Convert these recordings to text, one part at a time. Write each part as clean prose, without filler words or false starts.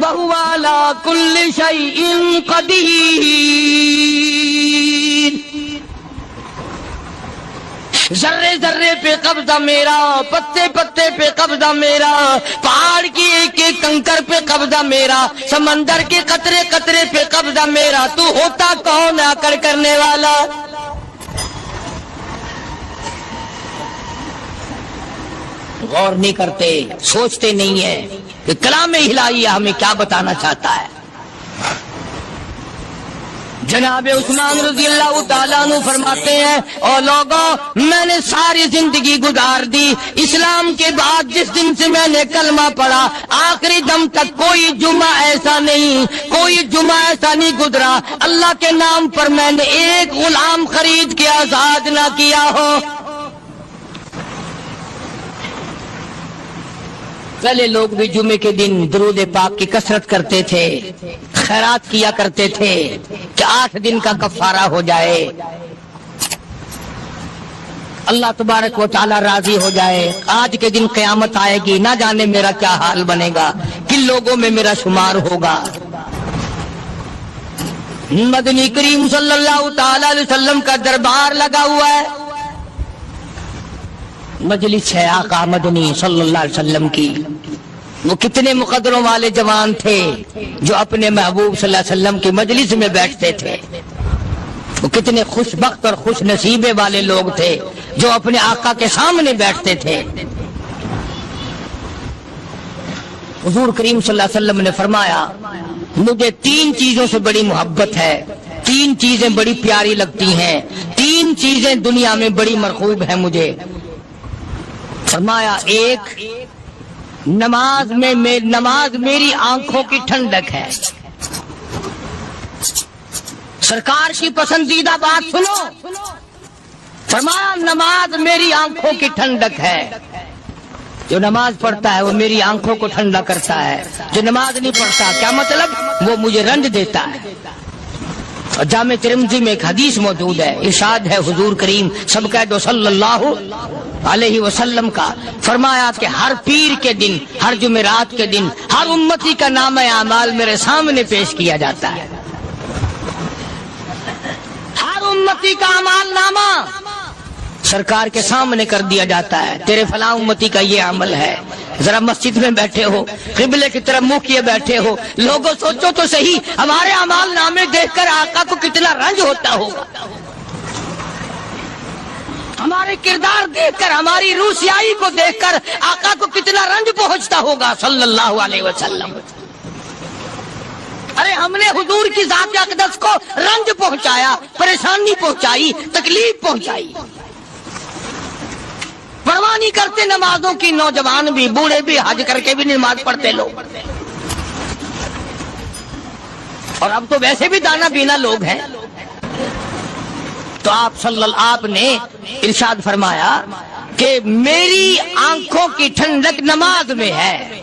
وَهُوَ عَلَى كُلِّ شَيْءٍ قَدِيرٌ۔ ذرے ذرے پہ قبضہ میرا، پتے پتے پہ قبضہ میرا، پہاڑ کی ایک ایک کنکر پہ قبضہ میرا، سمندر کے قطرے قطرے پہ قبضہ میرا، تو ہوتا کون آ کر کرنے والا؟ غور نہیں کرتے، سوچتے نہیں ہیں کہ کلام الہیہ ہمیں کیا بتانا چاہتا ہے۔ جناب عثمان رضی اللہ تعالیٰ عنہ فرماتے ہیں، او لوگوں، میں نے ساری زندگی گزار دی، اسلام کے بعد جس دن سے میں نے کلمہ پڑھا آخری دم تک کوئی جمعہ ایسا نہیں گزرا اللہ کے نام پر میں نے ایک غلام خرید کے آزاد نہ کیا ہو۔ پہلے لوگ بھی جمعے کے دن درود پاک کی کثرت کرتے تھے، خیرات کیا کرتے تھے کہ 8 دن کا کفارہ ہو جائے، اللہ تبارک و تعالی راضی ہو جائے۔ آج کے دن قیامت آئے گی، نہ جانے میرا کیا حال بنے گا، کن لوگوں میں میرا شمار ہوگا۔ مدنی کریم صلی اللہ تعالی علیہ وسلم کا دربار لگا ہوا ہے، مجلس ہے آقا مدنی صلی اللہ علیہ وسلم کی۔ وہ کتنے مقدروں والے جوان تھے جو اپنے محبوب صلی اللہ علیہ وسلم کی مجلس میں بیٹھتے تھے، وہ کتنے خوش بخت اور خوش نصیبے والے لوگ تھے جو اپنے آقا کے سامنے بیٹھتے تھے۔ حضور کریم صلی اللہ علیہ وسلم نے فرمایا، مجھے 3 چیزوں سے بڑی محبت ہے، 3 چیزیں بڑی پیاری لگتی ہیں، 3 چیزیں دنیا میں بڑی مرغوب ہیں مجھے۔ فرمایا، ایک نماز میری آنکھوں کی ٹھنڈک ہے۔ سرکار کی پسندیدہ بات سنو، فرمایا نماز میری آنکھوں کی ٹھنڈک ہے۔ جو نماز پڑھتا ہے وہ میری آنکھوں کو ٹھنڈا کرتا ہے، جو نماز نہیں پڑھتا کیا مطلب؟ وہ مجھے رنج دیتا ہے۔ اور جامع ترمذی میں ایک حدیث موجود ہے، ارشاد ہے حضور کریم سب کہہ دو صلی اللہ علیہ وسلم کا، فرمایا کہ ہر پیر کے دن، ہر جمعرات کے دن ہر امتی کا نامہ اعمال میرے سامنے پیش کیا جاتا ہے۔ ہر امتی کا اعمال نامہ سرکار کے سامنے کر دیا جاتا ہے، تیرے فلاں امتی کا یہ عمل ہے۔ ذرا مسجد میں بیٹھے ہو، قبلے کی طرف منہ کیے بیٹھے ہو، لوگوں سوچو تو صحیح ہمارے اعمال نامے دیکھ کر آقا کو کتنا رنج ہوتا ہوگا، ہمارے کردار دیکھ کر، ہماری روح سیاہی کو دیکھ کر آقا کو کتنا رنج پہنچتا ہوگا صلی اللہ علیہ وسلم۔ ارے ہم نے حضور کی ذات اقدس کو رنج پہنچایا، پریشانی پہنچائی، تکلیف پہنچائی، پرواہ نہیں کرتے نمازوں کی، نوجوان بھی بوڑھے بھی حج کر کے بھی نماز پڑھتے لوگ، اور اب تو ویسے بھی دانا بینا لوگ ہیں۔ تو آپ نے ارشاد فرمایا کہ میری آنکھوں کی ٹھنڈک نماز میں ہے،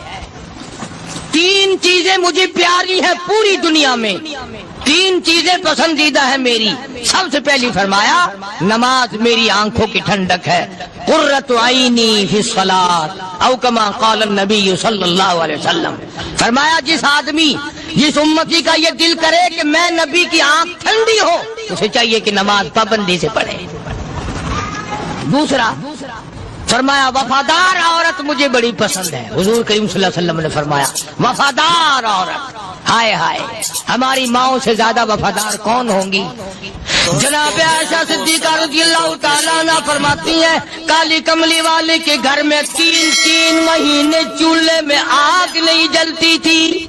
3 چیزیں مجھے پیاری ہیں پوری دنیا میں، 3 چیزیں پسندیدہ ہیں میری۔ سب سے پہلی فرمایا نماز میری آنکھوں کی ٹھنڈک ہے، قرۃ عینی فی الصلاۃ او کما قال النبی صلی اللہ علیہ وسلم۔ فرمایا جس امتی کا یہ دل کرے کہ میں نبی کی آنکھ ٹھنڈی ہو، اسے چاہیے کہ نماز پابندی سے پڑھے۔ دوسرا فرمایا وفادار عورت مجھے بڑی پسند ہے۔ حضور کریم صلی اللہ علیہ وسلم نے فرمایا وفادار عورت، ہائے ہائے ہماری ماؤں سے زیادہ وفادار کون ہوں گی؟ جناب عائشہ صدیقہ رضی اللہ تعالیٰ عنہ فرماتی ہیں، کالی کملی والے کے گھر میں 3 مہینے چولہے میں آگ نہیں جلتی تھی۔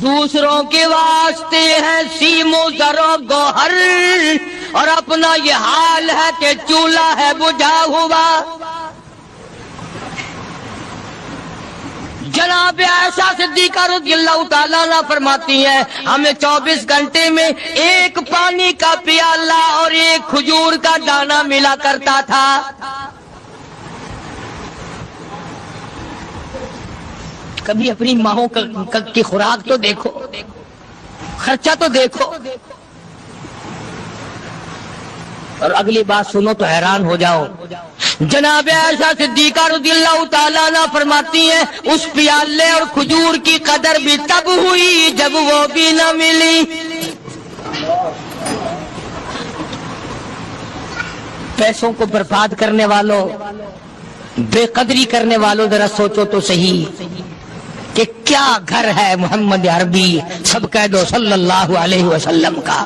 دوسروں کے واسطے ہے سیم و زر و گوہر، اور اپنا یہ حال ہے کہ چولہا ہے بجھا ہوا۔ جناب عائشہ صدیقہ رضی اللہ تعالیٰ عنہ فرماتی ہیں، ہمیں 24 گھنٹے میں 1 پانی کا پیالہ اور 1 کھجور کا دانہ ملا کرتا تھا۔ کبھی اپنی ماہوں کی خوراک تو دیکھو، خرچہ تو دیکھو، اور اگلی بات سنو تو حیران ہو جاؤ۔ جناب عائشہ صدیقہ رضی اللہ تعالیٰ عنہ فرماتی ہیں اس پیالے اور کھجور کی قدر بھی تب ہوئی جب وہ بھی نہ ملی۔ پیسوں کو برباد کرنے والوں، بے قدری کرنے والوں، ذرا سوچو تو صحیح کہ کیا گھر ہے محمد عربی سب کہہ دو صلی اللہ علیہ وسلم کا۔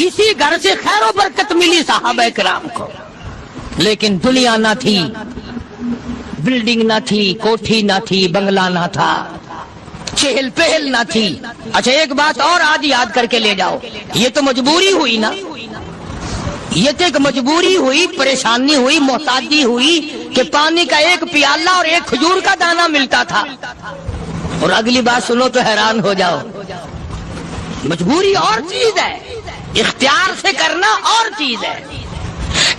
اسی گھر سے خیر و برکت ملی صحابہ کرام کو، لیکن دنیا نہ تھی، بلڈنگ نہ تھی، کوٹھی نہ تھی، بنگلہ نہ تھا، چہل پہل نہ تھی۔ اچھا ایک بات اور آج یاد کر کے لے جاؤ، یہ تو مجبوری ہوئی نا، یہ تو ایک مجبوری ہوئی، پریشانی ہوئی، محتاجی ہوئی کہ پانی کا ایک پیالہ اور ایک کھجور کا دانہ ملتا تھا۔ اور اگلی بات سنو تو حیران ہو جاؤ، مجبوری اور چیز ہے، اختیار سے کرنا اور چیز ہے۔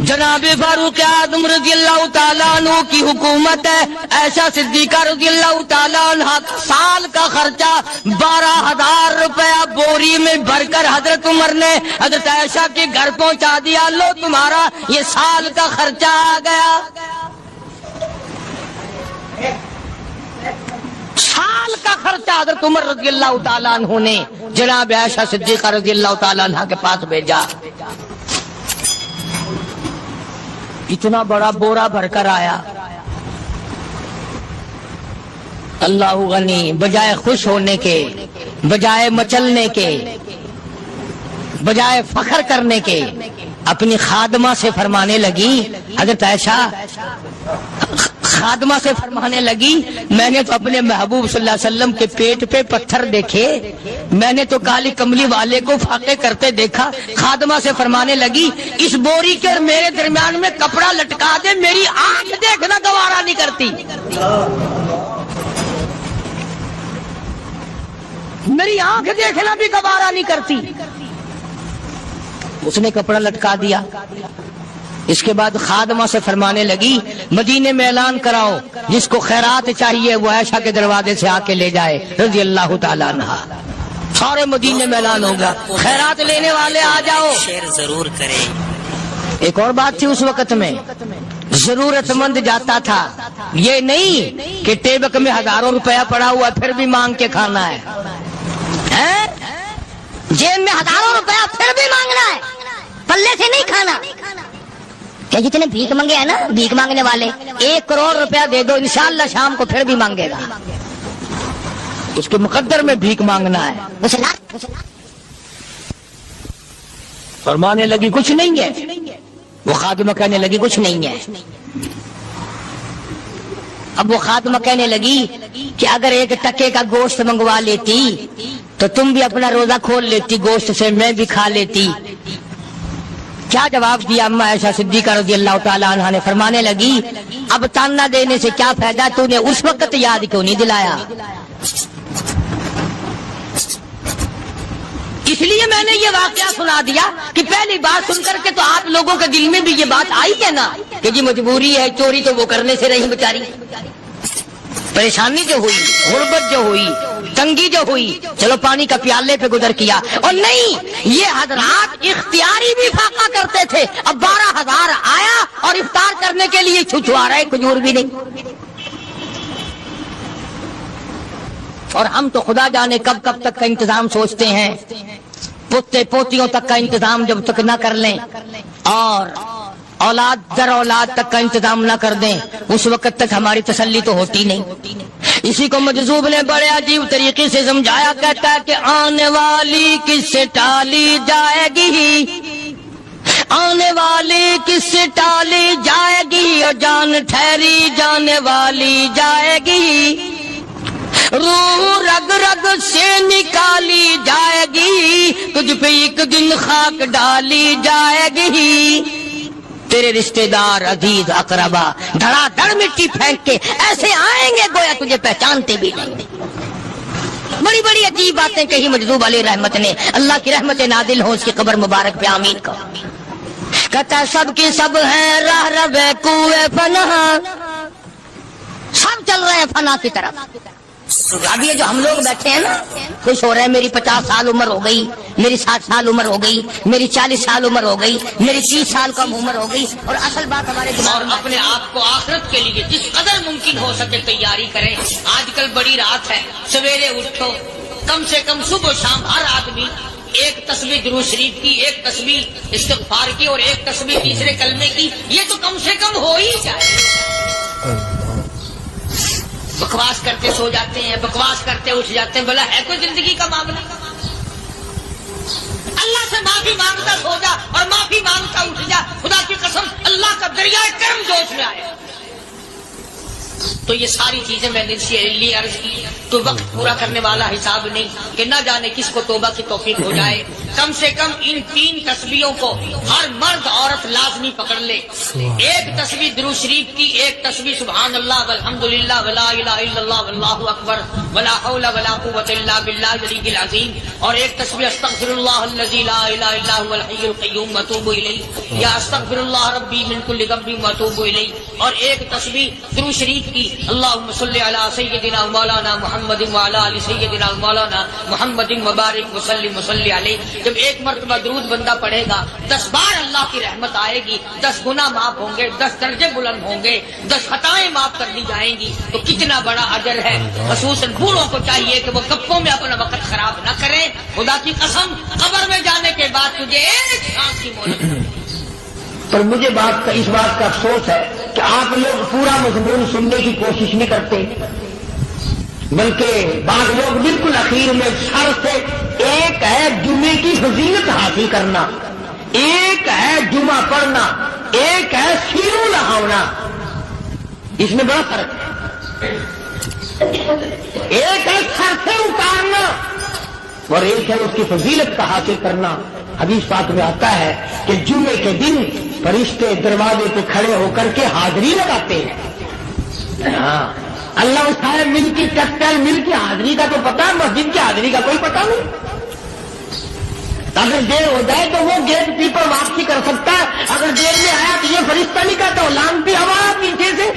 جناب فاروق اعظم رضی اللہ تعالیٰ عنہ کی حکومت ہے، عائشہ صدیقہ رضی اللہ تعالیٰ عنہ سال کا خرچہ 12,000 روپیہ بوری میں بھر کر حضرت عمر نے حضرت عائشہ کے گھر پہنچا دیا۔ لو تمہارا یہ سال کا خرچہ آ گیا۔ سال کا خرچہ حضرت عمر رضی اللہ تعالیٰ عنہ نے جناب عائشہ صدیقہ رضی اللہ تعالیٰ عنہ کے پاس بھیجا۔ اتنا بڑا بورا بھر کر آیا۔ اللہ غنی، بجائے خوش ہونے کے، بجائے مچلنے کے، بجائے فخر کرنے کے، اپنی خادمہ سے فرمانے لگی، حضرت عائشہ خادمہ سے فرمانے لگی، میں نے تو اپنے محبوب صلی اللہ علیہ وسلم کے پیٹ پہ پتھر دیکھے، میں نے تو کالی کملی والے کو فاقے کرتے دیکھا۔ خادمہ سے فرمانے لگی، اس بوری کے میرے درمیان میں کپڑا لٹکا دے، میری آنکھ دیکھنا گوارا نہیں کرتی، میری آنکھ دیکھنا بھی گوارا نہیں کرتی۔ اس نے کپڑا لٹکا دیا۔ اس کے بعد خادمہ سے فرمانے لگی، مدینے میں اعلان کراؤ، جس کو خیرات چاہیے وہ عائشہ کے دروازے سے آ کے لے جائے رضی اللہ تعالیٰ عنہ۔ سارے مدینے میں اعلان ہوگا، خیرات لینے والے آ جاؤ۔ شیئر ضرور کریں۔ ایک اور بات تھی اس وقت میں، ضرورت مند جاتا تھا، یہ نہیں کہ ٹیبک میں ہزاروں روپیہ پڑا ہوا پھر بھی مانگ کے کھانا ہے، جیب میں ہزاروں روپیہ پھر بھی مانگنا ہے، پلے سے نہیں کھانا۔ کہ جتنے بھیک مانگے ہیں نا، بھیک مانگنے والے، 1 کروڑ روپیہ دے دو انشاءاللہ شام کو پھر بھی مانگے گا، اس کے مقدر میں بھیک مانگنا ہے۔ فرمانے لگی کچھ نہیں ہے، وہ خادمہ کہنے لگی کچھ نہیں ہے۔ اب وہ خادمہ کہنے لگی کہ اگر 1 ٹکے کا گوشت منگوا لیتی تو تم بھی اپنا روزہ کھول لیتی، گوشت سے میں بھی کھا لیتی۔ کیا جواب دیا اما عائشہ صدیقہ رضی اللہ تعالیٰ عنہ نے؟ فرمانے لگی، اب تانا دینے سے کیا فائدہ، تو نے اس وقت یاد کیوں نہیں دلایا؟ اس لیے میں نے یہ واقعہ سنا دیا کہ پہلی بات سن کر کے تو آپ لوگوں کے دل میں بھی یہ بات آئی ہے نا کہ جی مجبوری ہے، چوری تو وہ کرنے سے رہی بیچاری، پریشانی جو ہوئی، غربت جو ہوئی، تنگی جو ہوئی، چلو پانی کا پیالے پہ گزر کیا۔ اور نہیں، یہ حضرات اختیاری بھی فاقہ کرتے تھے۔ اب 12,000 آیا اور افطار کرنے کے لیے چھچوا رہے، کھجور بھی نہیں۔ اور ہم تو خدا جانے کب کب تک کا انتظام سوچتے ہیں، پوتے پوتیوں تک کا انتظام جب تک نہ کر لیں اور اولاد در اولاد تک کا انتظام نہ کر دیں، اس وقت تک ہماری تسلی تو ہوتی نہیں۔ اسی کو مجذوب نے بڑے عجیب طریقے سے سمجھایا، کہتا ہے کہ آنے والی کس سے ٹالی جائے گی، آنے والی کس سے ٹالی جائے گی، اور جان ٹھہری جانے والی جائے گی، روح رگ رگ سے نکالی جائے گی، تجھ پہ ایک دن خاک ڈالی جائے گی، تیرے رشتہ دار عزیز اقربا دھڑا دھڑ مٹی پھینک کے ایسے آئیں گے گویا تجھے پہچانتے بھی نہیں۔ بڑی بڑی عجیب باتیں کہی مجذوب علیہ رحمت نے، اللہ کی رحمت نازل ہو اس کی قبر مبارک پہ، آمین کو۔ کہتا سب کی سب ہیں راہ رب کوئے فنا، سب چل رہے ہیں فنا کی طرف، اب یہ جو ہم لوگ بیٹھے ہیں نا، خوش ہو رہے ہیں میری 50 سال عمر ہو گئی، میری 60 سال عمر ہو گئی، میری 40 سال عمر ہو گئی، میری 30 سال کم عمر ہو گئی، اور اصل بات ہمارے اور اپنے آپ کو آخرت کے لیے جس قدر ممکن ہو سکے تیاری کریں. آج کل بڑی رات ہے، سویرے اٹھو، کم سے کم صبح و شام ہر آدمی ایک تسبیح درود شریف کی، ایک تسبیح استغفار کی، اور ایک تسبیح تیسرے کلمے کی. یہ تو کم سے کم ہو ہی جائے. بکواس کرتے سو جاتے ہیں، بکواس کرتے اٹھ جاتے ہیں. بلا ہے کوئی زندگی کا معاملہ؟ اللہ سے معافی مانگتا سو جا اور معافی مانگتا اٹھ جا. خدا کی قسم اللہ کا دریائے کرم جوش میں آئے. تو یہ ساری چیزیں میں نے لیے عرض کی. تو وقت پورا کرنے والا حساب نہیں کہ نہ جانے کس کو توبہ کی توفیق ہو جائے. کم سے کم ان 3 تسبیحوں کو ہر مرد عورت لازمی پکڑ لے. ایک تسبیح درود شریف کی، ایک تسبیح سبحان اللہ والحمدللہ ولا الہ الا اللہ واللہ اکبر ولا حول ولا قوۃ الا باللہ العلی العظیم، اور ایک تسبیح استغفر اللہ الذی لا الہ الا هو الحی القیوم واتوب الیہ، یا استغفر اللہ ربی من کل ذنب واتوب الیہ. اور ایک تسبیح درود شریف کی اللہم صلی علی سیدنا مولانا محمد وعلی آل سیدنا مولانا محمد مبارک وسلم وصلی علیہ. جب ایک مرتبہ درود بندہ پڑھے گا 10 بار اللہ کی رحمت آئے گی، 10 گناہ معاف ہوں گے، 10 درجے بلند ہوں گے، 10 خطائیں معاف کر دی جائیں گی. تو کتنا بڑا اجر ہے. خصوصاً بوڑھوں کو چاہیے کہ وہ گپوں میں اپنا وقت خراب نہ کریں. خدا کی قسم قبر میں جانے کے بعد تجھے ایک سانس کی مہلت. پر مجھے اس بات کا افسوس ہے کہ آپ لوگ پورا مضمون سننے کی کوشش نہیں کرتے، بلکہ بعض لوگ بالکل اخیر میں سر سے، ایک ہے جمعے کی فضیلت حاصل کرنا، ایک ہے جمعہ پڑھنا، ایک ہے سینوں نہانا. اس میں بڑا فرق ہے. ایک ہے سر سے اتارنا اور ایک ہے اس کی فضیلت کا حاصل کرنا. حدیث پاک میں آتا ہے کہ جمعے کے دن فرشتے دروازے پہ کھڑے ہو کر کے حاضری لگاتے ہیں. ہاں، اللہ صاحب مل کی ٹکٹل مل کی حاضری کا تو پتا ہے، مسجد کی حاضری کا کوئی پتا نہیں. اگر دیر ہو جائے تو وہ گیٹ کیپر واپسی کر سکتا ہے. اگر دیر میں آیا تو یہ فرشتہ نہیں کہتا، لانتی ہوا پیچھے سے.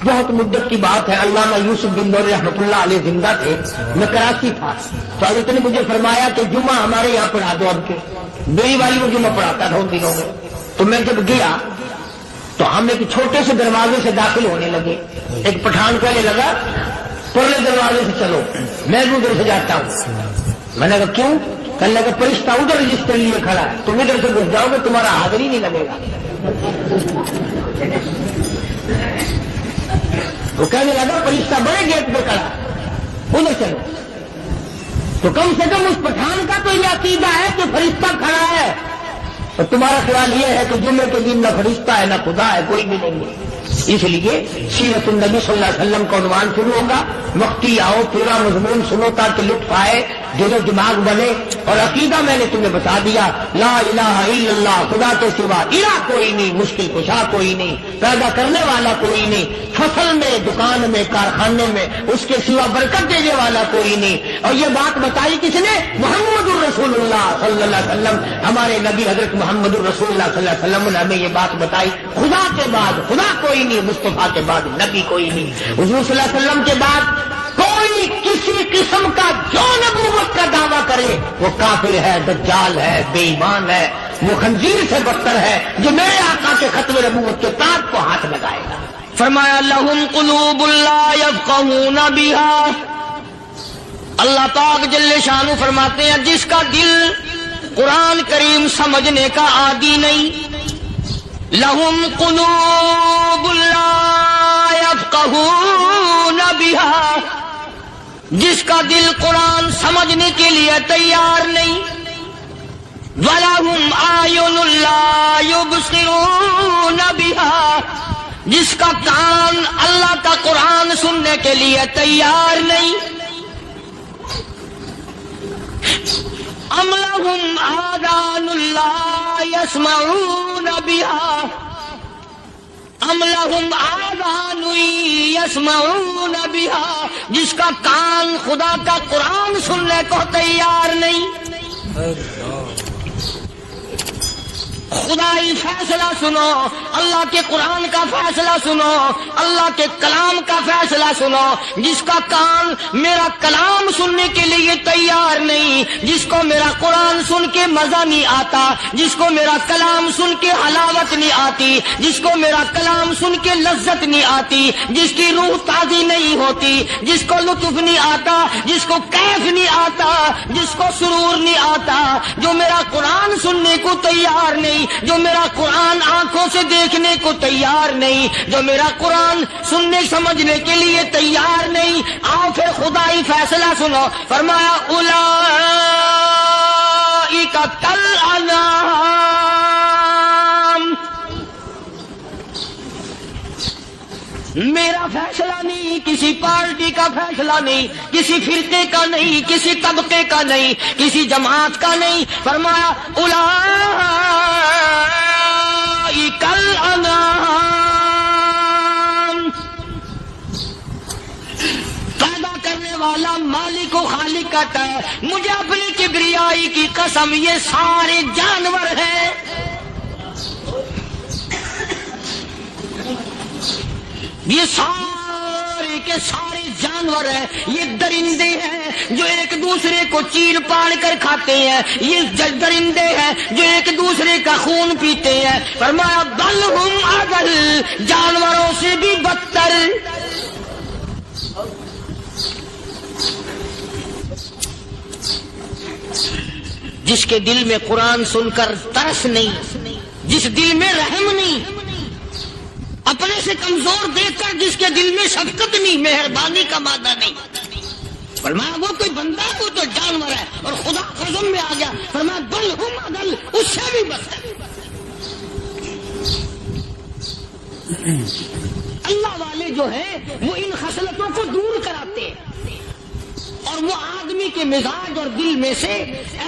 بہت مدت کی بات ہے، علامہ یوسف بن نور رحمۃ اللہ علیہ زندہ تھے. میں کراچی تھا تو حضرت نے مجھے فرمایا کہ جمعہ ہمارے یہاں پڑھا دو. اب کے میری والی وہ جمعہ پڑھاتا تھا ان دنوں میں. تو میں جب گیا تو ہم ایک چھوٹے سے دروازے سے داخل ہونے لگے. ایک پٹھان کہنے لگا پرلے دروازے سے چلو، میں بھی ادھر سے جاتا ہوں. میں نے کہا کیوں؟ کہنے لگا فرشتہ ادھر رجسٹر لیے کھڑا ہے، تم ادھر سے گھس جاؤ گے تمہارا حاضری نہیں لگے گا. وہ کہنے لگا فرشتہ بڑے گیٹ پہ کھڑا ہے، ادھر چلو. تو کم سے کم اس پٹھان کا تو یہ عقیدہ ہے کہ فرشتہ کھڑا ہے. اور تمہارا خیال یہ ہے کہ جمعے کے دن نہ فرشتہ ہے نہ خدا ہے، کوئی بھی نہیں ہے. اس لیے سیرت النبی صلی اللہ علیہ وسلم کا عنوان شروع ہوگا. وقتی آؤ پورا مضمون سنو تاکہ لطف آئے، دل و دماغ بنے. اور عقیدہ میں نے تمہیں بتا دیا، لا الہ الا اللہ، خدا کے سوا الہ کوئی نہیں، مشکل کشا کوئی نہیں، پیدا کرنے والا کوئی نہیں، فصل میں دکان میں کارخانے میں اس کے سوا برکت دینے والا کوئی نہیں. اور یہ بات بتائی کس نے؟ محمد الرسول اللہ صلی اللہ علیہ وسلم. ہمارے نبی حضرت محمد الرسول اللہ صلی اللہ علیہ وسلم نے ہمیں یہ بات بتائی. خدا کے بعد خدا کوئی نہیں، مصطفیٰ کے بعد نبی کوئی نہیں. حضور صلی اللہ علیہ وسلم کے بعد کوئی کسی قسم کا جو نبوت کا دعویٰ کرے وہ کافر ہے، دجال ہے، بے ایمان ہے، وہ خنزیر سے بدتر ہے جو میرے آقا کے ختم نبوت کے تاج کو ہاتھ لگائے گا. فرمایا لہم قلوب لا یفقہون بہا. اللہ پاک جل شانہ فرماتے ہیں جس کا دل قرآن کریم سمجھنے کا عادی نہیں، لہم قلوب لا یفقہون بہا، جس کا دل قرآن سمجھنے کے لیے تیار نہیں، وَلَهُمْ أَعْيُنٌ لَا يُبْصِرُونَ بِهَا، جس کا کان اللہ کا قرآن سننے کے لیے تیار نہیں، أَمْ لَهُمْ آذَانٌ لَا يَسْمَعُونَ بِهَا، أَمْ لَهُمْ آذَانٌ يَسْمَعُونَ بِهَا، جس کا کان خدا کا قرآن سننے کو تیار نہیں. خدائی فیصلہ سنو، اللہ کے قرآن کا فیصلہ سنو، اللہ کے کلام کا فیصلہ سنو۔ جس کا کان میرا کلام سننے کے لیے تیار نہیں، جس کو میرا قرآن سن کے مزہ نہیں آتا، جس کو میرا کلام سن کے حلاوت نہیں آتی، جس کو میرا کلام سن کے لذت نہیں آتی، جس کی روح تازی نہیں ہوتی، جس کو لطف نہیں آتا، جس کو کیف نہیں آتا، جس کو سرور نہیں آتا، جو میرا قرآن سننے کو تیار نہیں، جو میرا قرآن آنکھوں سے دیکھنے کو تیار نہیں، جو میرا قرآن سننے سمجھنے کے لیے تیار نہیں، آؤ پھر خدائی فیصلہ سنو۔ فرمایا اولئک کالانعام، میرا فیصلہ نہیں، کسی پارٹی کا فیصلہ نہیں، کسی فرقے کا نہیں، کسی طبقے کا نہیں، کسی جماعت کا نہیں۔ فرمایا اولئک الانعام، پیدا کرنے والا مالک و خالق کہتا ہے مجھے اپنی کبریائی کی قسم یہ سارے جانور ہیں، یہ سارے کے سارے جانور ہیں، یہ درندے ہیں جو ایک دوسرے کو چیر پاڑ کر کھاتے ہیں، یہ درندے ہیں جو ایک دوسرے کا خون پیتے ہیں۔ فرمایا بل ہم اضل، جانوروں سے بھی بدتر۔ جس کے دل میں قرآن سن کر ترس نہیں، جس دل میں رحم نہیں، اپنے سے کمزور دیکھ کر جس کے دل میں شفقت نہیں، مہربانی کا مادہ نہیں، فرمایا وہ کوئی بندہ ہے، وہ تو جانور ہے۔ اور خدا قسم میں آ گیا، فرمایا بل ہم اضل، اس سے بھی بدتر۔ اللہ والے جو ہیں وہ ان خصلتوں کو دور کراتے ہیں، اور وہ آدمی کے مزاج اور دل میں سے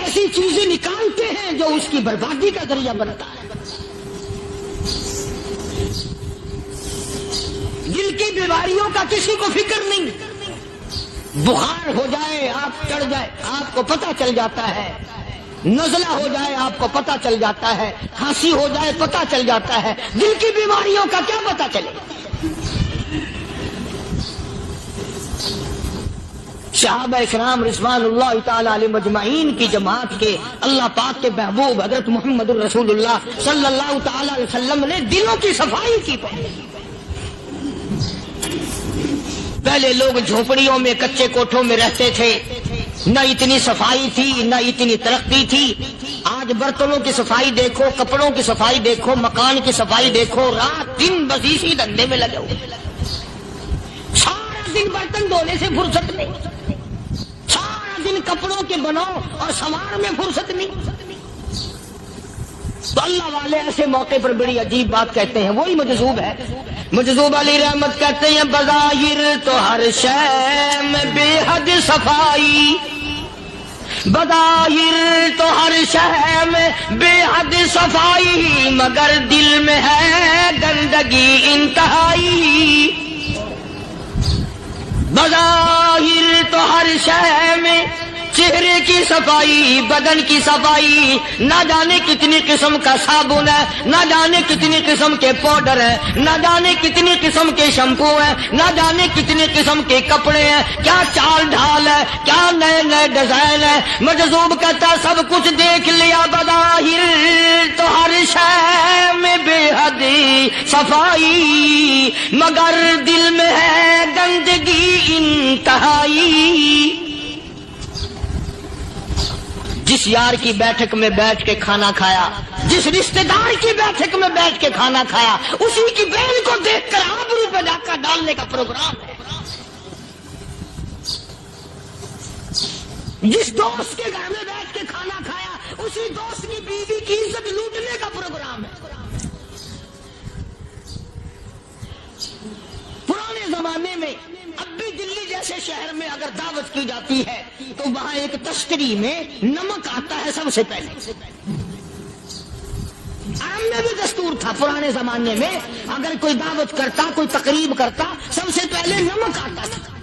ایسی چیزیں نکالتے ہیں جو اس کی بربادی کا ذریعہ بنتا ہے۔ دل کی بیماریوں کا کسی کو فکر نہیں، بخار ہو جائے آپ چڑھ جائے آپ کو پتہ چل جاتا ہے، نزلہ ہو جائے آپ کو پتہ چل جاتا ہے، کھانسی ہو جائے پتہ چل جاتا ہے، دل کی بیماریوں کا کیا پتہ چلے؟ صحابہ کرام رضوان اللہ تعالی علیہ مجمعین کی جماعت کے اللہ پاک کے محبوب حضرت محمد الرسول اللہ صلی اللہ تعالی علیہ وسلم نے دلوں کی صفائی کی۔ پہلے لوگ جھونپڑیوں میں کچے کوٹھوں میں رہتے تھے، نہ اتنی صفائی تھی نہ اتنی ترقی تھی۔ آج برتنوں کی صفائی دیکھو، کپڑوں کی صفائی دیکھو، مکان کی صفائی دیکھو، رات دن بس اسی دھندے میں لگے ہوئے، سارا دن برتن دھونے سے فرصت نہیں، سارا دن کپڑوں کے بناؤ اور سنوار میں فرصت نہیں۔ تو اللہ والے ایسے موقع پر بڑی عجیب بات کہتے ہیں، وہی مجذوب ہے، مجذوب علی رحمت کہتے ہیں بظاہر تو ہر شے میں بے حد صفائی، بظاہر تو ہر شے میں بے حد صفائی، مگر دل میں ہے گندگی انتہائی۔ بظاہر تو ہر شے میں چہرے کی صفائی، بدن کی صفائی، نہ جانے کتنی قسم کا صابن ہے، نہ جانے کتنی قسم کے پاؤڈر ہیں، نہ جانے کتنی قسم کے شیمپو ہیں، نہ جانے کتنی قسم کے کپڑے ہیں، کیا چال ڈھال ہے، کیا نئے نئے ڈیزائن ہے۔ مجذوب کہتا سب کچھ دیکھ لیا، بظاہر تو ہر شے میں بے حد صفائی، مگر دل میں ہے گندگی انتہائی۔ جس یار کی بیٹھک میں بیٹھ کے کھانا کھایا، جس رشتہ دار کی بیٹھک میں بیٹھ کے کھانا کھایا، اسی کی بہن کو دیکھ کر آبرو پہ ڈاکہ ڈالنے کا پروگرام ہے۔ جس دوست کے گھر میں بیٹھ کے کھانا کھایا، اسی دوست کی بیوی کی عزت لوٹنے کا پروگرام ہے۔ پرانے زمانے میں اب بھی دلی جیسے شہر میں اگر دعوت کی جاتی ہے تو وہاں ایک تشتری میں نمک آتا ہے سب سے پہلے۔ عام میں بھی دستور تھا پرانے زمانے میں، اگر کوئی دعوت کرتا، کوئی تقریب کرتا، سب سے پہلے نمک آتا تھا۔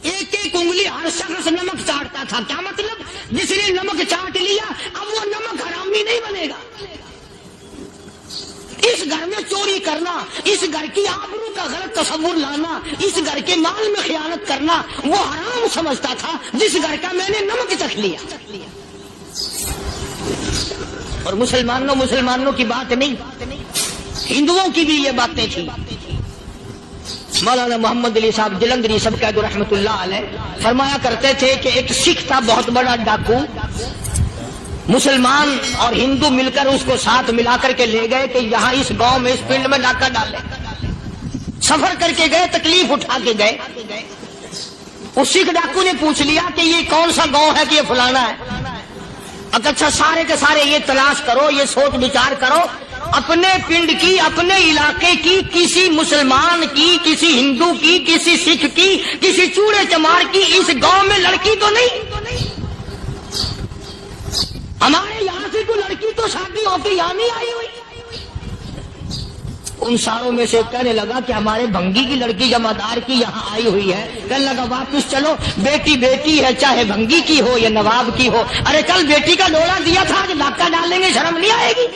ایک ایک انگلی ہر شخص نمک چاٹتا تھا۔ کیا مطلب؟ جس نے نمک چاٹ لیا اب وہ نمک حرامی نہیں بنے گا۔ اس گھر کی آبرو کا غلط تصور لانا، اس گھر کے مال میں خیانت کرنا وہ حرام سمجھتا تھا جس گھر کا میں نے نمک چکھ لیا۔ اور مسلمانوں کی بات نہیں، ہندوؤں کی بھی یہ باتیں تھیں۔ مولانا محمد علی صاحب جلندری سب قید رحمت اللہ علیہ فرمایا کرتے تھے کہ ایک سکھ تھا بہت بڑا ڈاکو، مسلمان اور ہندو مل کر اس کو ساتھ ملا کر کے لے گئے کہ یہاں اس گاؤں میں اس پنڈ میں ڈاکہ ڈالے۔ سفر کر کے گئے، تکلیف اٹھا کے گئے۔ اس سکھ ڈاکو نے پوچھ لیا کہ یہ کون سا گاؤں ہے کہ یہ فلانا ہے۔ اچھا سارے کے سارے یہ تلاش کرو، یہ سوچ بچار کرو، اپنے پنڈ کی، اپنے علاقے کی، کسی مسلمان کی، کسی ہندو کی، کسی سکھ کی، کسی چوڑے چمار کی اس گاؤں میں لڑکی تو نہیں؟ ہمارے یہاں سے کوئی لڑکی تو شادی ہو کے یہاں نہیں آئی ہوئی۔ ان ساروں میں سے کہنے لگا کہ ہمارے بھنگی کی لڑکی جمادار کی یہاں آئی ہوئی ہے۔ کہنے لگا واپس چلو، بیٹی بیٹی ہے، چاہے بھنگی کی ہو یا نواب کی ہو۔ ارے کل بیٹی کا ڈولا دیا تھا، آج ڈاکہ ڈالیں گے، شرم نہیں آئے گی؟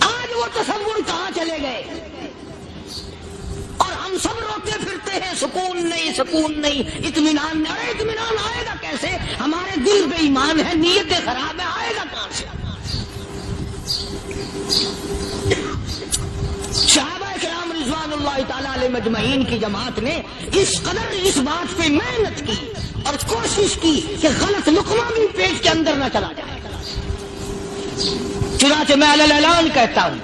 آج وہ تصور کہاں چلے گئے؟ اور ہم سب روتے پھرتے ہیں سکون نہیں، سکون نہیں، اطمینان نہیں۔ ارے اطمینان آئے گا کیسے؟ ہمارے دل بے ایمان ہے، نیتیں خراب ہے، آئے گا کہاں سے؟ صحابہ کرام رضوان اللہ تعالی علیہ مجمعین کی جماعت نے اس قدر اس بات پہ محنت کی اور کوشش کی کہ غلط لقمہ بھی پیٹ کے اندر نہ چلا جائے۔ چنانچہ میں علی الاعلان کہتا ہوں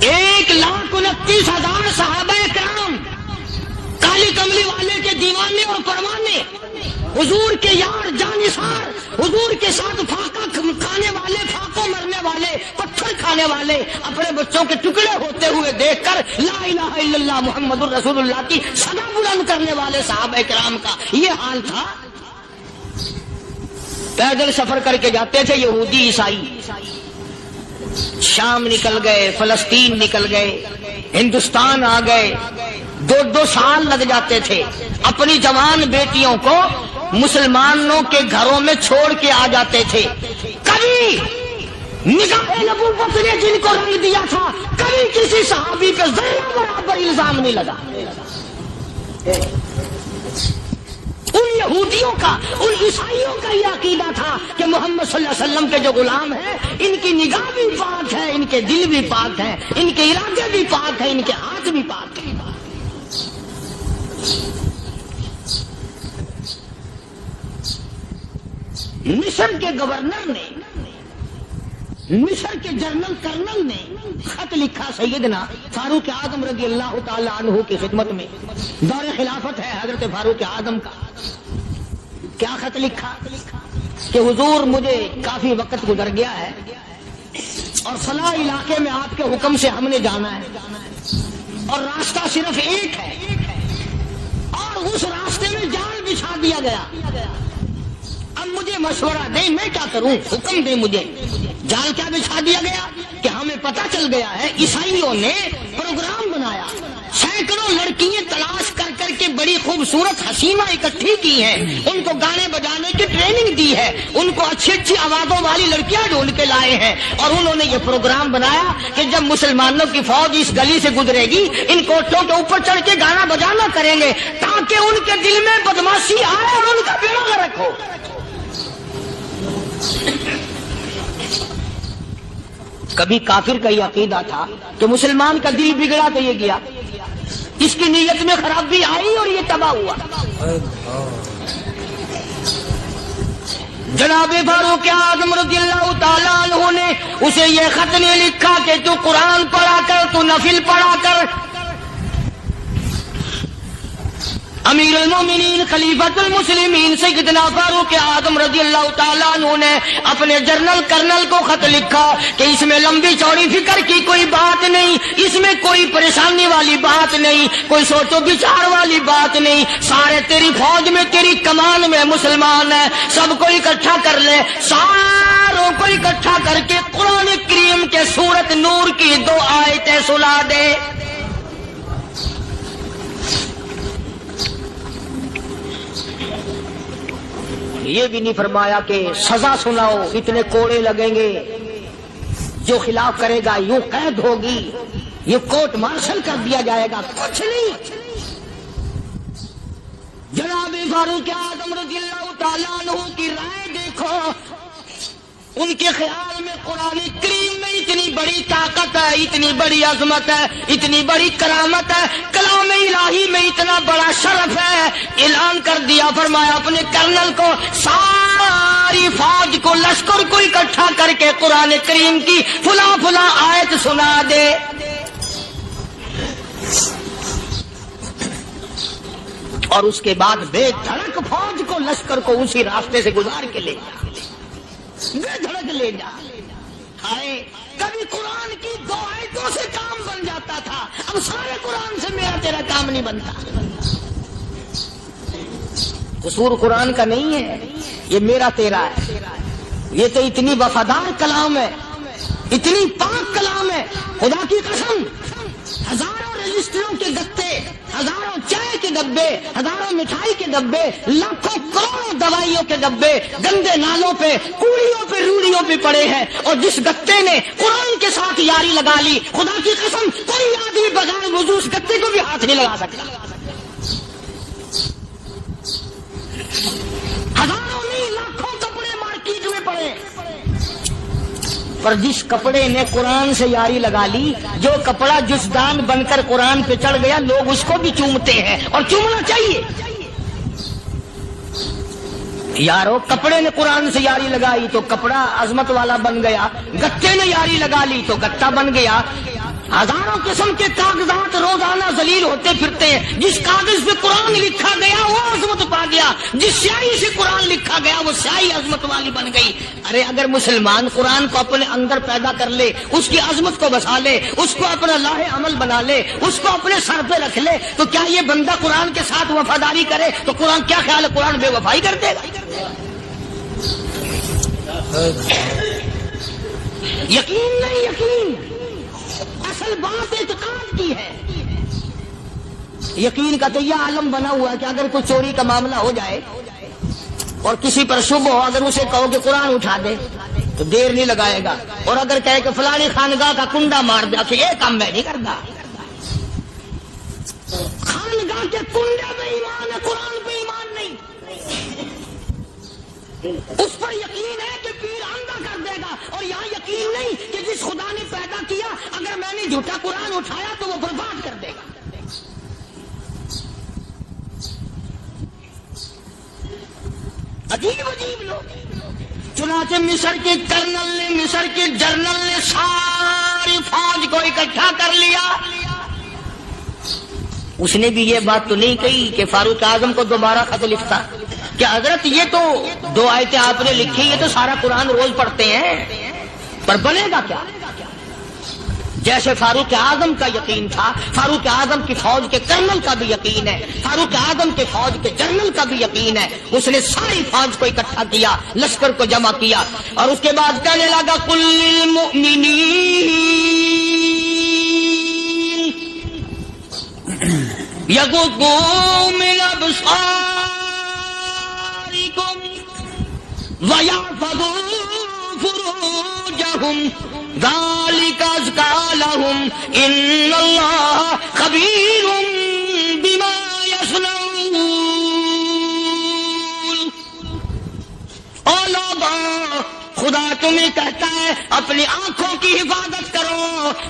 1,29,000 صحابہ کرام، کالی کملی والے کے دیوانے اور پروانے، حضور کے یار جانثار، حضور کے ساتھ فاقہ کھانے والے، فاقوں مرنے والے، پتھر کھانے والے، اپنے بچوں کے ٹکڑے ہوتے ہوئے دیکھ کر لا الہ الا اللہ محمد الرسول اللہ کی صدا بلند کرنے والے صحابہ کرام کا یہ حال تھا۔ پیدل سفر کر کے جاتے تھے یہودی عیسائی، شام نکل گئے، فلسطین نکل گئے، ہندوستان آ گئے، 2 سال لگ جاتے تھے۔ اپنی جوان بیٹیوں کو مسلمانوں کے گھروں میں چھوڑ کے آ جاتے تھے۔ کبھی نگاہ نبوت نے جن کو رنگ دیا تھا، کبھی کسی صحابی پہ ذرہ برابر الزام نہیں لگا۔ ان یہودیوں کا، ان عیسائیوں کا یہ عقیدہ تھا کہ محمد صلی اللہ علیہ وسلم کے جو غلام ہیں ان کی نگاہ بھی پاک ہے، ان کے دل بھی پاک ہے، ان کے ارادے بھی پاک ہیں، ان کے ہاتھ بھی پاک ہیں۔ مصر کے گورنر نے، مصر کے جنرل کرنل نے خط لکھا سیدنا فاروق اعظم رضی اللہ تعالی عنہ کی خدمت میں۔ دور خلافت ہے حضرت فاروق اعظم کا۔ کیا خط لکھا کہ حضور مجھے کافی وقت گزر گیا ہے اور فلاں علاقے میں آپ کے حکم سے ہم نے جانا ہے اور راستہ صرف ایک ہے اور اس راستے میں جال بچھا دیا گیا۔ اب مجھے مشورہ دیں میں کیا کروں، حکم دیں مجھے۔ جال کیا بچھا دیا گیا کہ ہمیں پتہ چل گیا ہے عیسائیوں نے پروگرام بنایا، سینکڑوں لڑکیاں تلاش کر کر کے بڑی خوبصورت حسینہ اکٹھی کی ہیں، ان کو گانے بجانے کی ٹریننگ دی ہے، ان کو اچھی اچھی آوازوں والی لڑکیاں ڈھونڈ کے لائے ہیں، اور انہوں نے یہ پروگرام بنایا کہ جب مسلمانوں کی فوج اس گلی سے گزرے گی ان کوٹھوں کے اوپر چڑھ کے گانا بجانا کریں گے تاکہ ان کے دل میں بدماشی آئے اور ان کا بیڑا غرق ہو۔ کبھی کافر کا یہ عقیدہ تھا کہ مسلمان کا دل بگڑا تو یہ گیا، اس کی نیت میں خرابی آئی اور یہ تباہ ہوا۔ جناب فاروق اعظم رضی اللہ تعالیٰ عنہ نے اسے یہ خط نہیں لکھا کہ تو قرآن پڑھا کر، تو نفل پڑھا کر۔ امیر المومنین خلیفۃ المسلمین سیدنا فاروق اعظم رضی اللہ تعالیٰ عنہ نے اپنے جنرل کرنل کو خط لکھا کہ اس میں لمبی چوڑی فکر کی کوئی بات نہیں، اس میں کوئی پریشانی والی بات نہیں، کوئی سوچ و بچار والی بات نہیں، سارے تیری فوج میں، تیری کمان میں مسلمان ہیں، سب کو اکٹھا کر لے، ساروں کو اکٹھا کر کے قرآن کریم کے سورت نور کی 2 آیتیں سنا دے۔ یہ بھی نہیں فرمایا کہ سزا سناؤ اتنے کوڑے لگیں گے، جو خلاف کرے گا یوں قید ہوگی، یہ کوٹ مارشل کر دیا جائے گا، کچھ نہیں۔ جناب فاروق اعظم رضی اللہ تعالیٰ عنہ کی رائے دیکھو، ان کے خیال میں قرآن کریم میں اتنی بڑی طاقت ہے، اتنی بڑی عظمت ہے، اتنی بڑی کرامت ہے، کلام الہی میں اتنا بڑا شرف ہے۔ اعلان کر دیا، فرمایا اپنے کرنل کو ساری فوج کو، لشکر کو اکٹھا کر کے قرآن کریم کی فلاں فلاں آیت سنا دے۔ اور اس کے بعد بے دھڑک فوج کو، لشکر کو اسی راستے سے گزار کے لے جا، بے دھڑک لے جا۔ ہائے کبھی قرآن کی 2 آیتوں سے کام بن جاتا تھا، اب سارے قرآن سے میرا تیرا کام نہیں بنتا۔ قصور قرآن کا نہیں ہے، یہ میرا تیرا ہے۔ یہ تو اتنی وفادار کلام ہے، اتنی پاک کلام ہے، خدا کی قسم ہزاروں رجسٹروں کے گتے، ہزاروں چائے کے ڈبے، ہزاروں مٹھائی کے ڈبے، لاکھوں کروڑوں دوائیوں کے ڈبے گندے نالوں پہ، کوڑیوں پہ، روڑیوں پہ پڑے ہیں، اور جس گتے نے قرآن کے ساتھ یاری لگا لی، خدا کی قسم کوئی آدمی بغیر وضو اس گتے کو بھی ہاتھ نہیں لگا سکتا۔ ہزاروں نہیں، لاکھوں کپڑے مارکیٹ میں پڑے، پر جس کپڑے نے قرآن سے یاری لگا لی، جو کپڑا جسدان بن کر قرآن پہ چڑھ گیا، لوگ اس کو بھی چومتے ہیں، اور چومنا چاہیے۔ یارو کپڑے نے قرآن سے یاری لگائی تو کپڑا عظمت والا بن گیا، گتے نے یاری لگا لی تو گتا بن گیا۔ ہزاروں قسم کے کاغذات روزانہ ذلیل ہوتے پھرتے ہیں، جس کاغذ پہ قرآن لکھا گیا وہ عظمت پا گیا، جس سیاہی سے قرآن لکھا گیا وہ سیاہی عظمت والی بن گئی۔ ارے اگر مسلمان قرآن کو اپنے اندر پیدا کر لے، اس کی عظمت کو بسا لے، اس کو اپنا لاہ عمل بنا لے، اس کو اپنے سر پہ رکھ لے، تو کیا یہ بندہ قرآن کے ساتھ وفاداری کرے تو قرآن کیا خیال ہے قرآن بے وفائی کر دے گا؟ یقین نہیں، یقین اصل بات اعتقاد کی ہے۔ یقین کا تو یہ عالم بنا ہوا ہے کہ اگر کوئی چوری کا معاملہ ہو جائے اور کسی پر شبہ ہو، اگر اسے کہو کہ قرآن اٹھا دے تو دیر نہیں لگائے گا، اور اگر کہے کہ فلانی خانگاہ کا کنڈا مار دے تو یہ کام میں نہیں کرتا۔ خانگاہ کے کنڈے پہ ایمان ہے، قرآن پہ ایمان نہیں۔ اس پر یقین ہے کہ پیر اندھا کر دے گا، اور یہاں یقین نہیں کہ جس خدا نے پیدا کیا اگر میں نے جھوٹا قرآن اٹھایا تو وہ برباد کر دے گا۔ عجیب عجیب لوگ۔ چنانچہ مصر کے کرنل نے، مصر کے جنرل نے ساری فوج کو اکٹھا کر لیا۔ اس نے بھی یہ بات تو نہیں کہی کہ فاروق اعظم کو دوبارہ خط لکھتا کہ حضرت یہ تو 2 آیتیں آپ نے لکھی، یہ تو سارا قرآن روز پڑھتے ہیں، پر بنے گا کیا؟ جیسے فاروق اعظم کا یقین تھا، فاروق اعظم کی فوج کے کرنل کا بھی یقین ہے، فاروق اعظم کے فوج کے جنرل کا بھی یقین ہے۔ اس نے ساری فوج کو اکٹھا کیا، لشکر کو جمع کیا، اور اس کے بعد کہنے لگا قل للمؤمنین یغضوا من ابصارکم وَيَحْفَظُوا فُرُوجَهُمْ ذَلِكَ أَزْكَىٰ لَهُمْ إِنَّ اللَّهَ خَبِيرٌ بِمَا يَصْنَعُونَ۔ او لوگوں، خدا تمہیں کہتا ہے اپنی آنکھوں کی حفاظت کرو،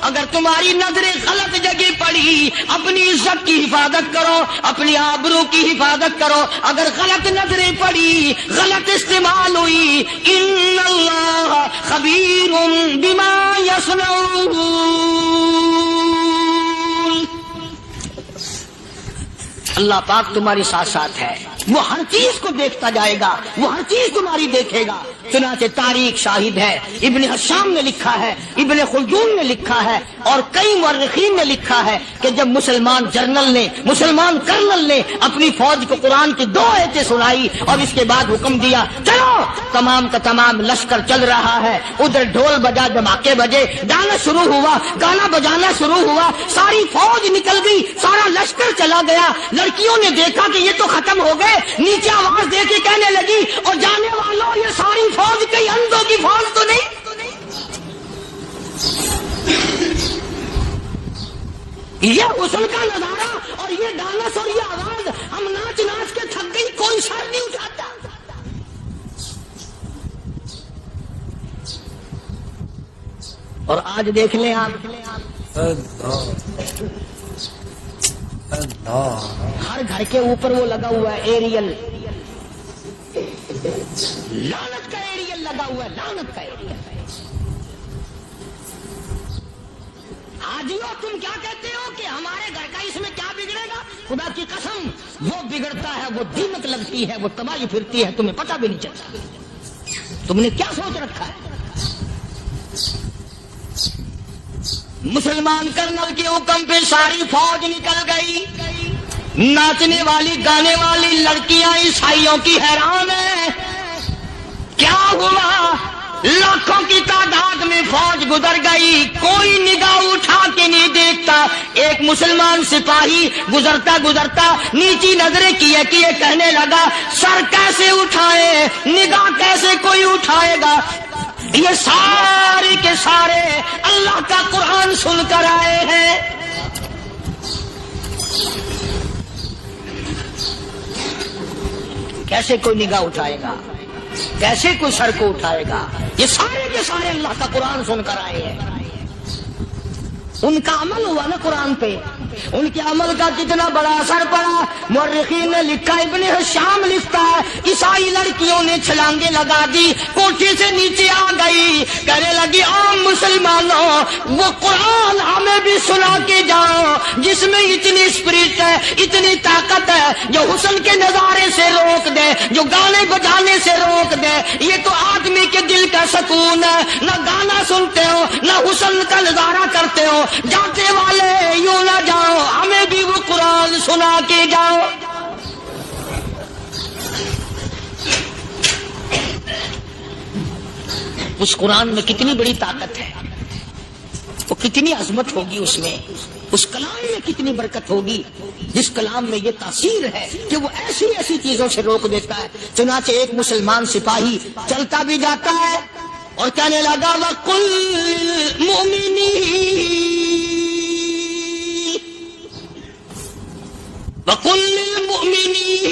اگر تمہاری نظریں غلط جگہ پڑی اپنی عزت کی حفاظت کرو، اپنی آبرو کی حفاظت کرو۔ اگر غلط نظریں پڑی، غلط استعمال ہوئی، ان اللہ خبیر بما یصنعون، اللہ پاک تمہارے ساتھ ساتھ ہے، وہ ہر چیز کو دیکھتا جائے گا، وہ ہر چیز تمہاری دیکھے گا۔ چنانچہ تاریخ شاہد ہے، ابن حشام نے لکھا ہے، ابن خلدون نے لکھا ہے، اور کئی مورخین نے لکھا ہے کہ جب مسلمان جنرل نے، مسلمان کرنل نے اپنی فوج کو قرآن کی 2 آیتیں سنائی اور اس کے بعد حکم دیا چلو، تمام کا تمام لشکر چل رہا ہے، ادھر ڈھول بجا، دھماکے بجے، گانا شروع ہوا، گانا بجانا شروع ہوا، ساری فوج نکل گئی، سارا لشکر چلا گیا۔ لڑکیوں نے دیکھا کہ یہ تو ختم ہو گئے، نیچے آواز دے کے کہنے لگی اور جانے والوں یہ ساری فوج کئی اندھوں کی فوج تو نہیں؟ یہ حسن کا نظارہ اور یہ ڈانس اور یہ آواز، ہم ناچ ناچ کے تھک گئی، کوئی سر نہیں اٹھاتا. اور آج دیکھ لیں آپ، ہر گھر کے اوپر وہ لگا ہوا ہے ایریل، لعنت کا ایریل لگا ہوا ہے، لعنت کا ایریل. حاجیو تم کیا کہتے ہو کہ ہمارے گھر کا اس میں کیا بگڑے گا؟ خدا کی قسم وہ بگڑتا ہے، وہ دیمک لگتی ہے، وہ تباہی پھرتی ہے، تمہیں پتہ بھی نہیں چلتا. تم نے کیا سوچ رکھا ہے؟ مسلمان کرنل کے حکم پہ ساری فوج نکل گئی. ناچنے والی گانے والی لڑکیاں عیسائیوں کی حیران ہیں. کیا ہوا؟ لاکھوں کی تعداد میں فوج گزر گئی، کوئی نگاہ اٹھا کے نہیں دیکھتا. ایک مسلمان سپاہی گزرتا گزرتا نیچی نظریں کیے کہنے لگا سر کیسے اٹھائے، نگاہ کیسے کوئی اٹھائے گا؟ یہ سارے کے سارے اللہ کا قرآن سن کر آئے ہیں. کیسے کوئی نگاہ اٹھائے گا؟ کیسے کوئی سر کو اٹھائے گا؟ یہ سارے کے سارے اللہ کا قرآن سن کر آئے ہیں. ان کا عمل ہوا نا قرآن پہ، ان کے عمل کا کتنا بڑا اثر پڑا. مورخین نے لکھا، ابن حشام لکھتا ہے عیسائی لڑکیوں نے چھلانگیں لگا دی، کوٹھی سے نیچے آ گئی، کہنے لگی عام مسلمانوں وہ قرآن ہمیں بھی سنا کے جاؤ جس میں اتنی اسپرٹ ہے، اتنی طاقت ہے، جو حسن کے نظارے سے روک دے، جو گانے بجانے سے روک دے. یہ تو آدمی کے دل کا سکون ہے. نہ گانا سنتے ہو، نہ حسن کا نظارہ کرتے ہو. جاتے والے یوں نہ جاؤ، ہمیں بھی وہ قرآن سنا کے جاؤ. اس قرآن میں کتنی بڑی طاقت ہے، وہ کتنی عظمت ہوگی اس میں، اس کلام میں کتنی برکت ہوگی، جس کلام میں یہ تاثیر ہے کہ وہ ایسی ایسی چیزوں سے روک دیتا ہے. چنانچہ ایک مسلمان سپاہی چلتا بھی جاتا ہے اور کہنے لگا وَقُلْ مُؤْمِنِينَ وَقُلْ لِلْمُؤْمِنِينَ.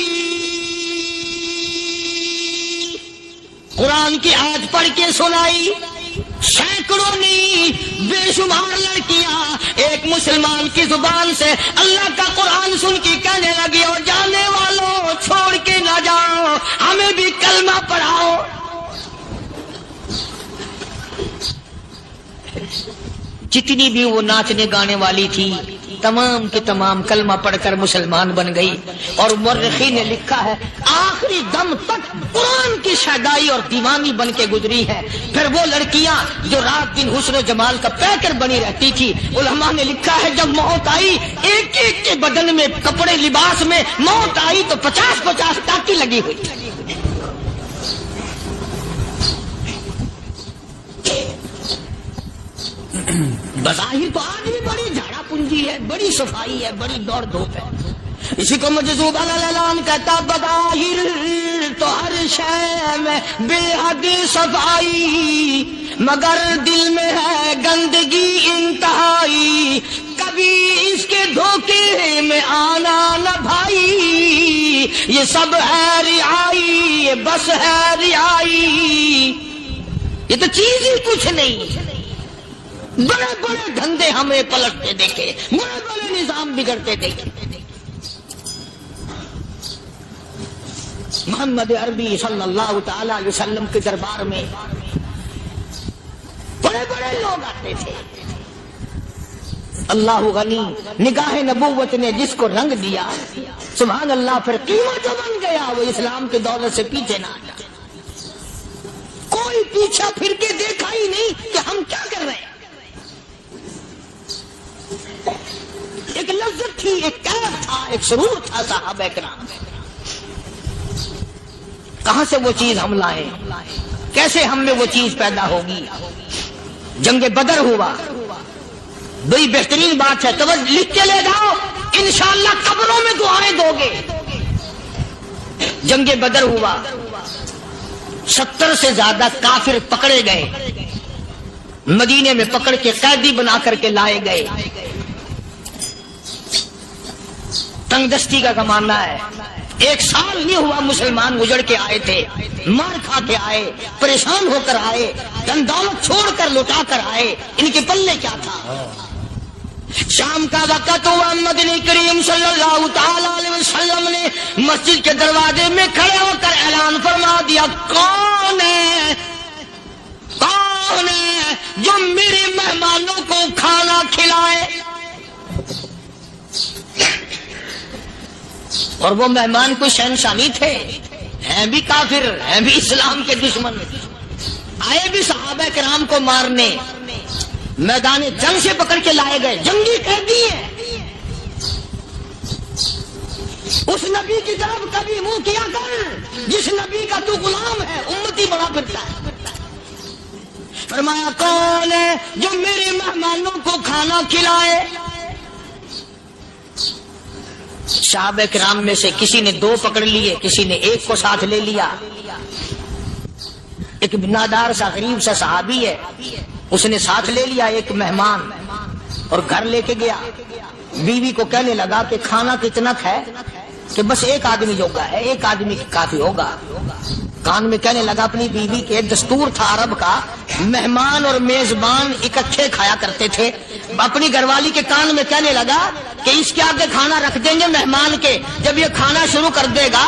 قرآن کی آیت پڑھ کے سنائی. سینکڑوں نہیں بے شمار لڑکیاں ایک مسلمان کی زبان سے اللہ کا قرآن سن کے کہنے لگی اور جانے والوں چھوڑ کے نہ جاؤ، ہمیں بھی کلمہ پڑھاؤ. جتنی بھی وہ ناچنے گانے والی تھی تمام کے تمام کلمہ پڑھ کر مسلمان بن گئی. اور مورخین نے لکھا ہے آخری دم تک قرآن کی شیدائی اور دیوانی بن کے گزری ہے. پھر وہ لڑکیاں جو رات دن حسن و جمال کا پیکر بنی رہتی تھی، علماء نے لکھا ہے جب موت آئی ایک ایک کے بدن میں کپڑے لباس میں موت آئی تو 50-50 ٹاکی لگی ہوئی. بظاہر تو آج بھی بڑی جھاڑا پنجی ہے، بڑی صفائی ہے، بڑی دوڑ دھوپ ہے. اسی کو مجذوب الاعلان کہتا بظاہر تو ہر شے میں بے حد صفائی، مگر دل میں ہے گندگی انتہائی. کبھی اس کے دھوکے میں آنا نہ بھائی، یہ سب ہے رعائی، یہ بس ہے رعائی. یہ تو چیز ہی کچھ نہیں. بڑے بڑے دھندے ہمیں پلٹتے دیکھے، بڑے بڑے نظام بگڑتے دیکھے. محمد عربی صلی اللہ تعالی علیہ وسلم کے دربار میں بڑے بڑے لوگ آتے تھے. اللہ غنی، نگاہ نبوت نے جس کو رنگ دیا سبحان اللہ، پھر قیمت جو بن گیا وہ اسلام کی دولت سے پیچھے نہ آیا. کوئی پیچھا پھر کے دیکھا ہی نہیں کہ ہم کیا کر رہے ہیں. ایک لذت تھی، ایک کیف تھا، ایک سرور تھا صحابہ کرام. کہاں سے وہ چیز ہم لائیں؟ کیسے ہم میں وہ چیز پیدا ہوگی؟ جنگ بدر ہوا، بڑی بہترین بات ہے، توجہ لکھ کے لے جاؤ، انشاءاللہ قبروں میں دعائیں دو گے. جنگ بدر ہوا، 70 سے زیادہ کافر پکڑے گئے، مدینے میں پکڑ کے قیدی بنا کر کے لائے گئے. تنگ دستی کا زمانہ ہے، 1 سال نہیں ہوا مسلمان گزر کے آئے تھے، مار کھا کے آئے، پریشان ہو کر آئے، دن دولت چھوڑ کر لوٹا کر آئے، ان کے پلے کیا تھا؟ شام کا وقت ہوا، مدنی کریم صلی اللہ تعالی علیہ وسلم نے مسجد کے دروازے میں کھڑے ہو کر اعلان فرما دیا، کون ہے جو میرے مہمانوں کو کھانا کھلائے؟ اور وہ مہمان کوئی شہنشاہ نہیں تھے، ہیں بھی کافر، ہیں بھی اسلام کے دشمن، آئے بھی صحابہ کرام کو مارنے، میدان جنگ سے پکڑ کے لائے گئے، جنگی قیدی ہیں۔ اس نبی کی طرف کبھی منہ کیا کر جس نبی کا تو غلام ہے، امتی بڑا پھرتا ہے۔ فرمایا کون ہے جو میرے مہمانوں کو کھانا کھلائے؟ صحابہ کرام میں سے کسی نے 2 پکڑ لیے، کسی نے 1 کو ساتھ لے لیا۔ ایک بنادار سا غریب سا صحابی ہے، اس نے ساتھ لے لیا ایک مہمان اور گھر لے کے گیا، بیوی کو کہنے لگا کہ کھانا کتنا ہے؟ کہ بس 1 آدمی جوگا ہے، 1 آدمی کافی ہوگا۔ کان میں کہنے لگا اپنی بیوی کے، دستور تھا عرب کا، مہمان اور میزبان اکٹھے کھایا کرتے تھے، اپنی گھر والی کے کان میں کہنے لگا کہ اس کے آگے کھانا رکھ دیں گے مہمان کے، جب یہ کھانا شروع کر دے گا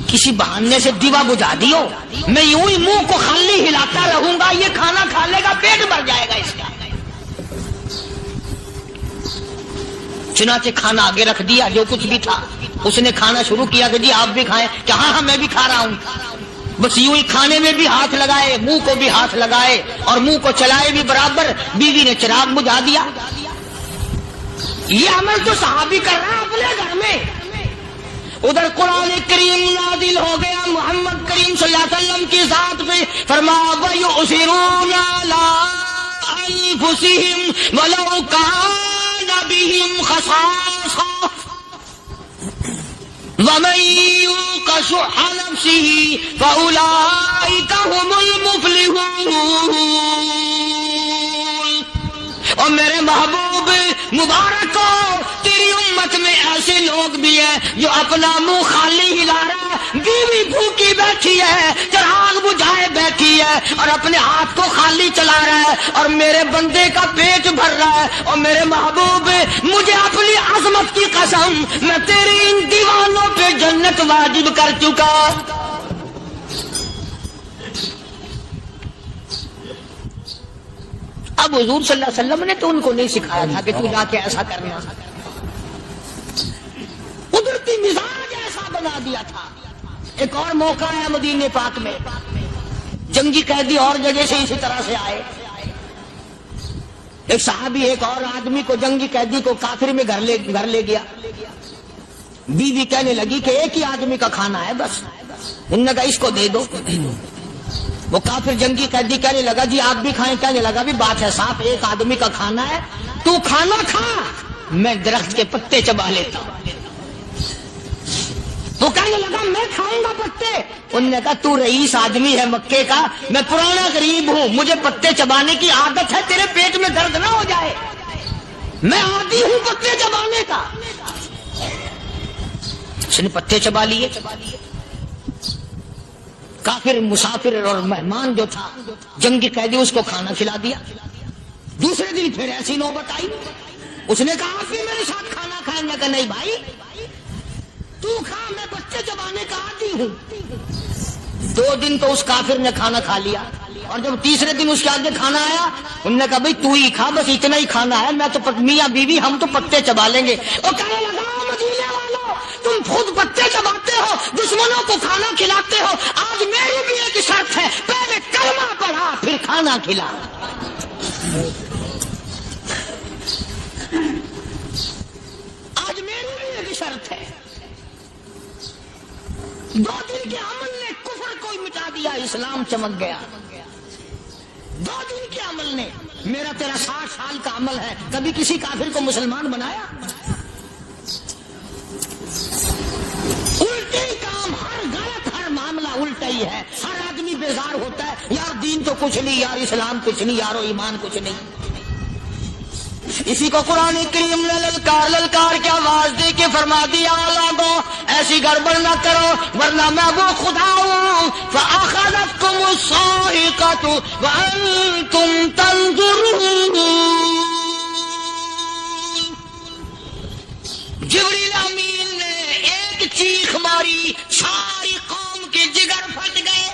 کسی بہانے سے دیوا بجھا دیو، میں یوں ہی منہ کو خالی ہلاتا رہوں گا، یہ کھانا کھا لے گا، پیٹ بھر جائے گا اس کا۔ چنانچہ کھانا آگے رکھ دیا، جو کچھ بھی تھا اس نے کھانا شروع کیا کہ جی آپ بھی کھائیں، کہ ہاں میں بھی کھا رہا ہوں۔ بس یوں ہی کھانے میں بھی ہاتھ لگائے، منہ کو بھی ہاتھ لگائے اور منہ کو چلائے بھی برابر، بیوی نے چراغ بجھا دیا۔ یہ عمل تو صحابی کر رہا ہے اپنے گھر میں۔ ادھر قرآن کریم نازل ہو گیا محمد کریم صلی اللہ علیہ وسلم کی ذات پہ، فرمایا وَيُؤْثِرُونَ عَلَىٰ أَنفُسِهِمْ وَلَوْ كَانَ بِهِمْ خَصَاصَةٌ وَمَن يُوقَ شُحَّ نَفْسِهِ فَأُولَٰئِكَ هُمُ الْمُفْلِحُونَ۔ اور میرے محبوب مبارک کو، تیری امت میں ایسے لوگ بھی ہیں جو اپنا منہ خالی ہلا رہا ہے، بیوی بھوکی بیٹھی ہے، چراغ بجھائے بیٹھی ہے اور اپنے ہاتھ کو خالی چلا رہا ہے، اور میرے بندے کا پیٹ بھر رہا ہے۔ اور میرے محبوب مجھے اپنی عظمت کی قسم، میں تیرے ان دیوانوں پہ جنت واجب کر چکا۔ اب حضور صلی اللہ علیہ وسلم نے تو ان کو نہیں سکھایا تھا کہ تو جا کے ایسا کرنا، قدرتی مزاج ایسا بنا دیا تھا۔ ایک اور موقع ہے مدینے پاک میں، جنگی قیدی اور جگہ سے اسی طرح سے آئے، ایک صحابی ایک اور آدمی کو، جنگی قیدی کو کافر میں گھر لے گیا۔ بیوی کہنے لگی کہ 1 ہی آدمی کا کھانا ہے بس، انہوں نے کہا اس کو دے دو۔ وہ کافر جنگی قیدی کہنے لگا جی آپ بھی کھائیں، کہنے لگا بھی بات ہے صاحب، 1 آدمی کا کھانا ہے، تو کھانا کھا، میں درخت کے پتے چبا لیتا ہوں۔ وہ کہنے لگا میں کھاؤں گا پتے، انہوں نے کہا تو رئیس آدمی ہے مکے کا، میں پرانا غریب ہوں، مجھے پتے چبانے کی عادت ہے، تیرے پیٹ میں درد نہ ہو جائے، میں عادی ہوں پتے چبانے کا۔ اس نے پتے چبا لیے۔ کافر مسافر اور مہمان جو تھا جنگی قیدی، اس کو کھانا کھلا دیا۔ دوسرے دن پھر ایسی نوبت آئی، اس نے کہا آپ بھی میرے ساتھ کھانا کھائیں گے؟ کہ نہیں بھائی تو کھا، میں بچے چبانے کا عادی ہوں۔ 2 دن تو اس کافر نے کھانا کھا لیا، اور جب تیسرے دن اس کے آگے کھانا آیا، انہوں نے کہا بھائی تو ہی کھا، بس اتنا ہی کھانا ہے، میں تو میاں بیوی ہم تو پتے چبا لیں گے۔ اور کہنے لگا مدینے والوں، تم خود پتے چباتے ہو، دشمنوں کو کھانا کھلاتے ہو، آج میری بھی ایک شرط ہے، پہلے کلمہ پڑھا پھر کھانا کھلا۔ آج میری بھی ایک شرط ہے۔ 2 دن کے عمل نے کفر کو مٹا دیا، اسلام چمک گیا۔ 2 دن کے عمل نے، میرا تیرا 60 سال کا عمل ہے، کبھی کسی کافر کو مسلمان بنایا؟ الٹے کام، ہر غلط، ہر معاملہ الٹا ہی ہے۔ ہر آدمی بیزار ہوتا ہے، یار دین تو کچھ نہیں، یار اسلام کچھ نہیں، یارو ایمان کچھ نہیں۔ اسی کو قرآن کریم نے للکار کے آواز دے کے فرما دیا لوگوں ایسی گڑبڑ نہ کرو ورنہ میں وہ خدا ہوں فأخذتكم الصاعقة وأنتم تنظرون. جبریل امین نے ایک چیخ ماری ساری قوم کے جگر پھٹ گئے.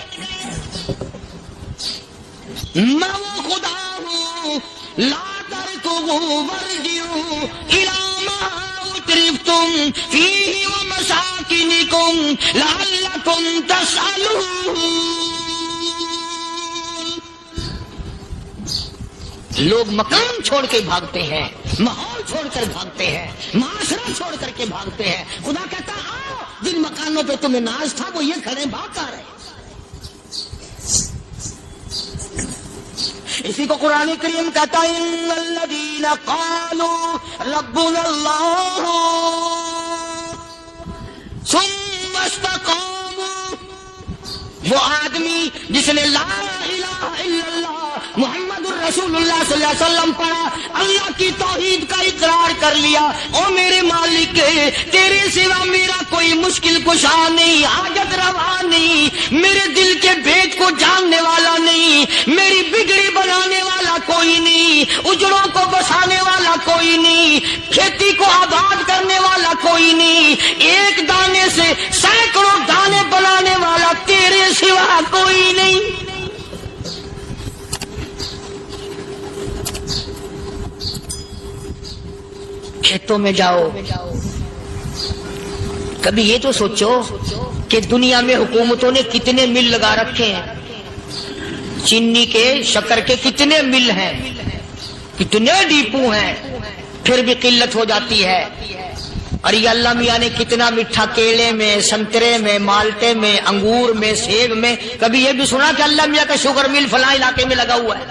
میں وہ خدا ہوں لا تركضوا وارجعوا إلى ما أترفتم فيه ومساكنكم لعلكم تسألون. لوگ مکان چھوڑ کے بھاگتے ہیں ماحول چھوڑ کر بھاگتے ہیں معاشرہ چھوڑ کر کے بھاگتے ہیں. خدا کہتا آؤ جن مکانوں پہ تمہیں ناز تھا وہ یہ کھڑے بھاگ کر رہے. اسی کو قرآن کریم کہتا ہے ان الذین قالوا ربنا اللہ ثم استقاموا. وہ آدمی جس نے لا الہ الا اللہ محمد الرسول اللہ صلی اللہ علیہ وسلم پڑھا اللہ کی توحید کا اقرار کر لیا او میرے مالک تیرے سوا میرا کوئی مشکل کشا نہیں حاجت روا نہیں میرے دل کے بھید کو جاننے والا نہیں میری بگڑی بنانے والا کوئی نہیں اجڑوں کو بسانے والا کوئی نہیں کھیتی کو آباد کرنے والا کوئی نہیں ایک دانے سے سینکڑوں دانے بنانے والا تیرے سوا کوئی نہیں. کھیتوں میں جاؤ کبھی یہ تو سوچو کہ دنیا میں حکومتوں نے کتنے مل لگا رکھے ہیں چینی کے شکر کے کتنے مل ہیں کتنے ڈیپو ہیں پھر بھی قلت ہو جاتی ہے. اور یہ اللہ میاں نے کتنا میٹھا کیلے میں سنترے میں مالٹے میں انگور میں سیب میں کبھی یہ بھی سنا کہ اللہ میاں کا شوگر مل فلاں علاقے میں لگا ہوا ہے.